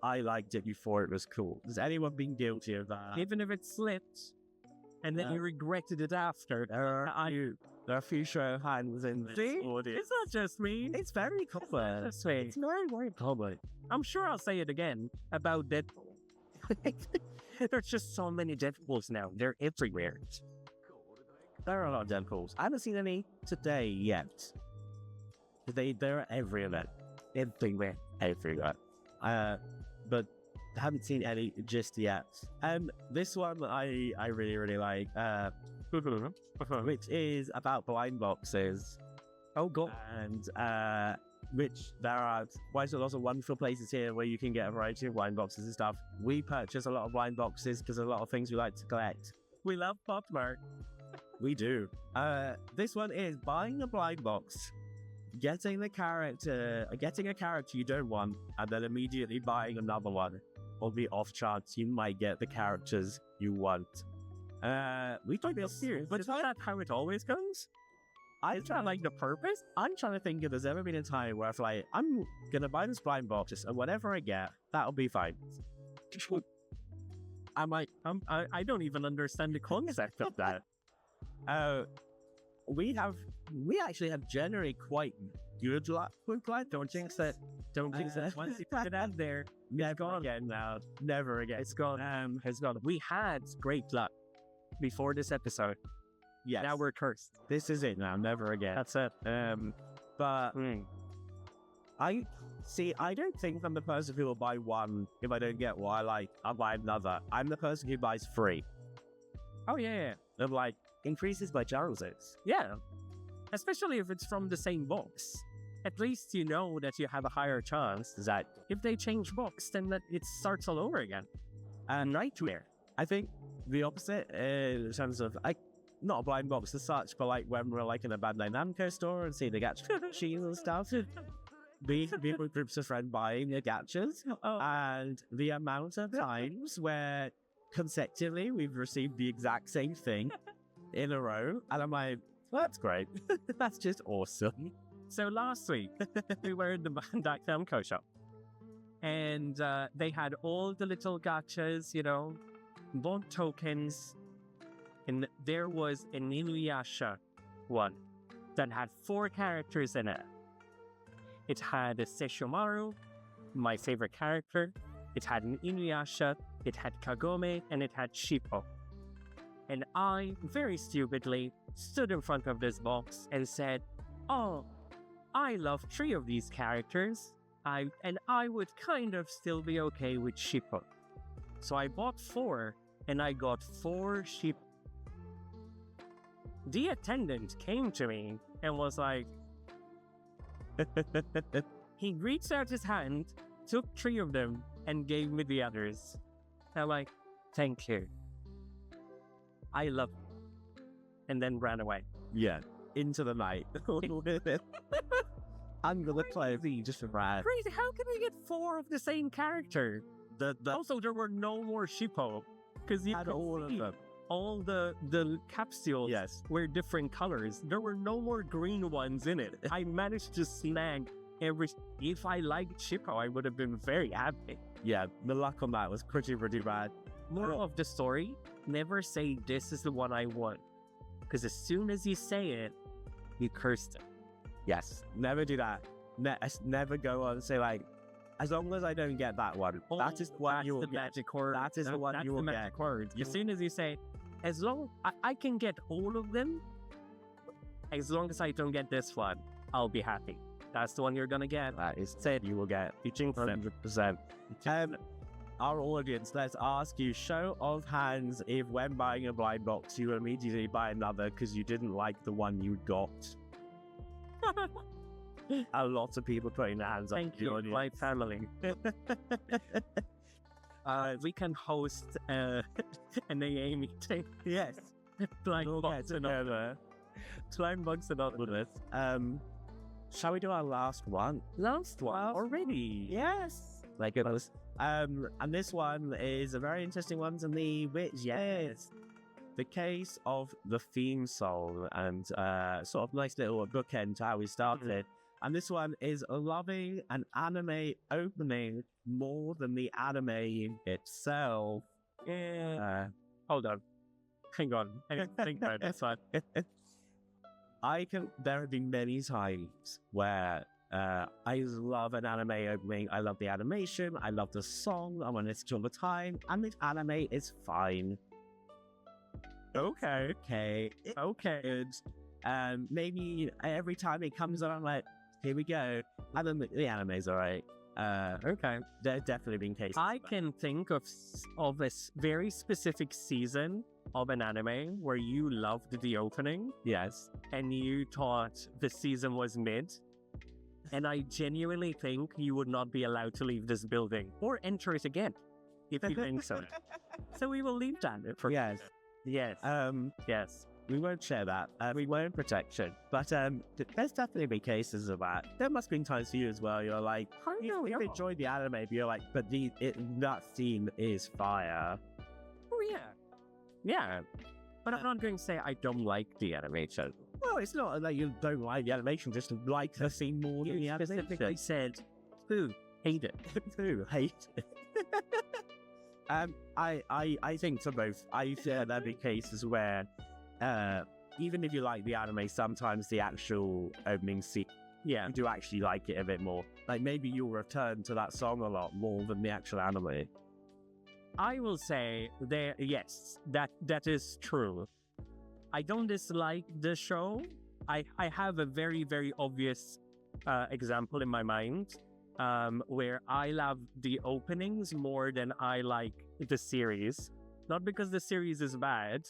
I liked it before it was cool? Has anyone been guilty of that? Even if it slipped, and then you regretted it after. There are a few show of hands in this audience. It's not just me. It's very common. It's very common. I'm sure I'll say it again about Deadpool. There's just so many Deadpools now. They're everywhere. There are a lot of Deadpools. I haven't seen any today yet. They're everywhere. Everywhere. But I haven't seen any just yet. This one I really like. Which is about blind boxes. Oh god. And which there are quite a lot of wonderful places here where you can get a variety of blind boxes and stuff. We purchase a lot of blind boxes because there's a lot of things we like to collect. We love Pop Mart. We do. This one is buying a blind box, getting a character you don't want, and then immediately buying another one. On the off chance you might get the characters you want. We don't be serious, but is that how it always goes? I'm Is that like the purpose? trying to think if there's ever been a time where I'm gonna buy this blind box and whatever I get, that'll be fine. I don't even understand the concept of that. We actually have generally quite good luck with blind. Don't jinx it. Don't jinx it. Once you put it out there, Never gone again now. Never again. it's gone. It's gone. We had great luck before this episode. Yes. Now we're cursed. This is it now. Never again. That's it. But I don't think I'm the person who will buy one if I don't get what I like. I'll buy another. I'm the person who buys three. Oh yeah. Of like increases my chances. Yeah. Especially if it's from the same box. At least you know that you have a higher chance that if they change box, then that it starts all over again. A nightmare. I think the opposite in terms of not a blind box as such, but like when we're like in a Bandai Namco store and see the gacha machines and stuff. Being with groups of friends buying the gachas, and the amount of times where consecutively we've received the exact same thing in a row, and I'm like, well, that's great. That's just awesome. So last week, we were in the Bandai Namco shop. And they had all the little gachas, bought tokens. And there was an Inuyasha one that had 4 characters in it. It had a Sesshomaru, my favorite character. It had an Inuyasha, it had Kagome, and it had Shippo. And I, very stupidly, stood in front of this box and said, oh, I love 3 of these characters, and I would kind of still be okay with Shippo. So I bought 4, and I got 4 Shippo. The attendant came to me and was like, he reached out his hand, took 3 of them, and gave me the others. I'm like, thank you. I love you. And then ran away. Yeah, into the night. Under the clothing, just ran. Crazy, how can we get 4 of the same character? Also, there were no more Shippo. Because you had could all of see them. all the capsules were different colors. There were no more green ones in it. I managed to snag every... If I liked Shippo, I would have been very happy. Yeah, the luck on that was pretty bad. Moral of the story, never say this is the one I want. Because as soon as you say it, you cursed it. Yes, never do that. Never go on and say like, as long as I don't get that one, that is what you will get. Magic word. That is the one you will get. Magic word. As soon as you say, as long I can get all of them, as long as I don't get this one, I'll be happy. That's the one you're gonna get. That is said you will get. 100%. Our audience, let's ask you, show of hands if when buying a blind box you immediately buy another because you didn't like the one you got. A lot of people putting their hands up. Thank you, my family. We can host an AA meeting. Yes. Flying bugs together. Flying bugs anonymous. Shall we do our last one? Last one already? Yes. My goodness. And this one is a very interesting one to me, which is the case of the theme song, and sort of nice little bookend to how we started. And this one is loving an anime opening more than the anime itself. Yeah. Hold on. Hang on. I didn't think about this one. There have been many times where I love an anime opening. I love the animation. I love the song. I want to listen to all the time. And the anime is fine. Okay. Good. Maybe every time it comes on, I'm like, here we go. And then the anime's alright. Okay. There's definitely been cases. I can think of a very specific season of an anime where you loved the opening. Yes. And you thought the season was mid. And I genuinely think you would not be allowed to leave this building or enter it again if you think so. So we will leave that for Yes. Yes. Yes. We won't share that. We won't protection. But there's definitely been cases of that. There must have been times for you as well. You're like, you've enjoyed the anime, but you're like, but that scene is fire. Oh, yeah. Yeah. But I'm not going to say I don't like the animation. Well, it's not that you don't like the animation, just like the scene more than the animation. You specifically said, who hate it? Who hate it? I think for both. I think there'll be cases where even if you like the anime, sometimes the actual opening scene, you do actually like it a bit more. Like maybe you'll return to that song a lot more than the actual anime. I will say yes, that is true. I don't dislike the show. I have a very, very obvious example in my mind where I love the openings more than I like the series. Not because the series is bad,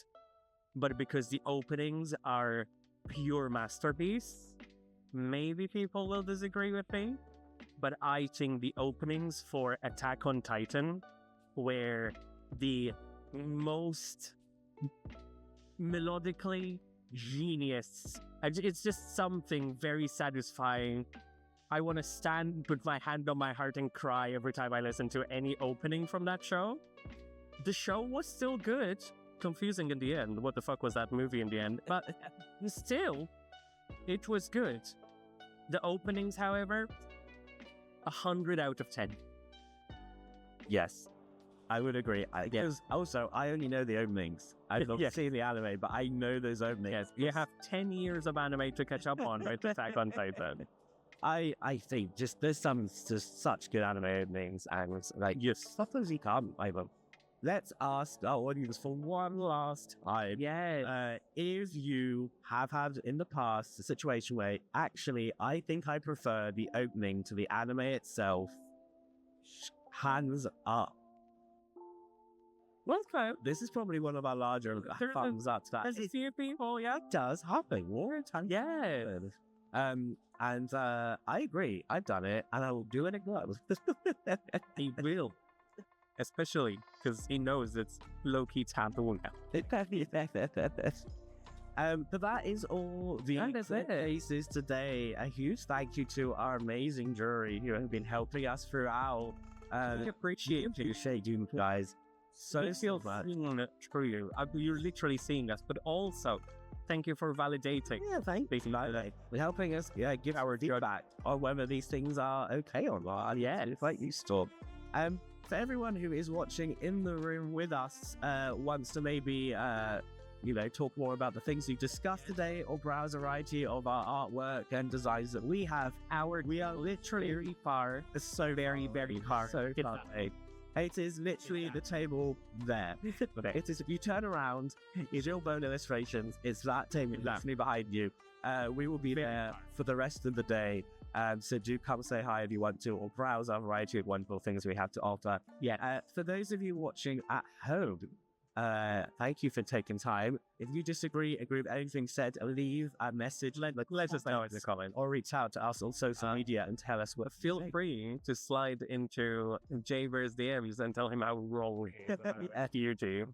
but because the openings are pure masterpiece. Maybe people will disagree with me, but I think the openings for Attack on Titan were the most melodically genius. It's just something very satisfying. I want to stand with my hand on my heart and cry every time I listen to any opening from that show. The show was still good. Confusing in the end. What the fuck was that movie in the end? But still, it was good. The openings, however, 100 out of 10. Yes, I would agree. Because also, I only know the openings. I've not seen the anime, but I know those openings. Yes, you have 10 years of anime to catch up on with Attack on Titan. I think there's just such good anime openings, and like sometimes you can't like them. Let's ask our audience for one last time. Yeah. If you have had in the past a situation where actually I think I prefer the opening to the anime itself, hands up. Okay. This is probably one of our larger thumbs up. There's a few people, It does happen. Yeah. And I agree. I've done it, and I will do it again. He will. Especially because he knows it's low-key taboo now. But that is all the cases today. A huge thank you to our amazing jury who have been helping us throughout. We appreciate you guys. So it feels true. You're literally seeing us, but also thank you for validating. Yeah, thank you. We're helping us give our feedback on whether these things are okay or not. Yeah, it's like you stop. For everyone who is watching in the room with us, wants to maybe, talk more about the things we've discussed today or browse a variety of our artwork and designs that we have. We are literally very far. So very, very far. So far. It is literally the table there. It is, if you turn around, it's your bone illustrations. It's that table literally behind you. We will be there for the rest of the day. So do come say hi if you want to, or browse our variety of wonderful things we have to offer. For those of you watching at home, Thank you for taking time. If you disagree, agree with anything said, leave a message. Let us know in the comment, or reach out to us on social media and tell us what. Feel free to slide into Javer's DMs and tell him how wrong he is at YouTube.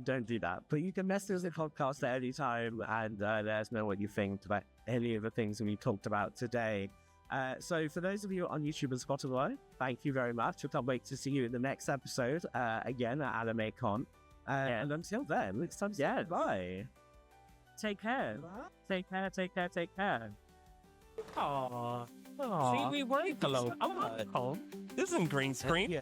Don't do that. But you can message the podcast at any time and let us know what you think about any of the things we talked about today. So for those of you on YouTube and Spotify, thank you very much. I can't wait to see you in the next episode, again at AnimeCon. And until then, it's time to say bye. Take care. Take care, take care, take care. Aww. See, we weren't alone. I'm not home. This isn't green screen. Yeah.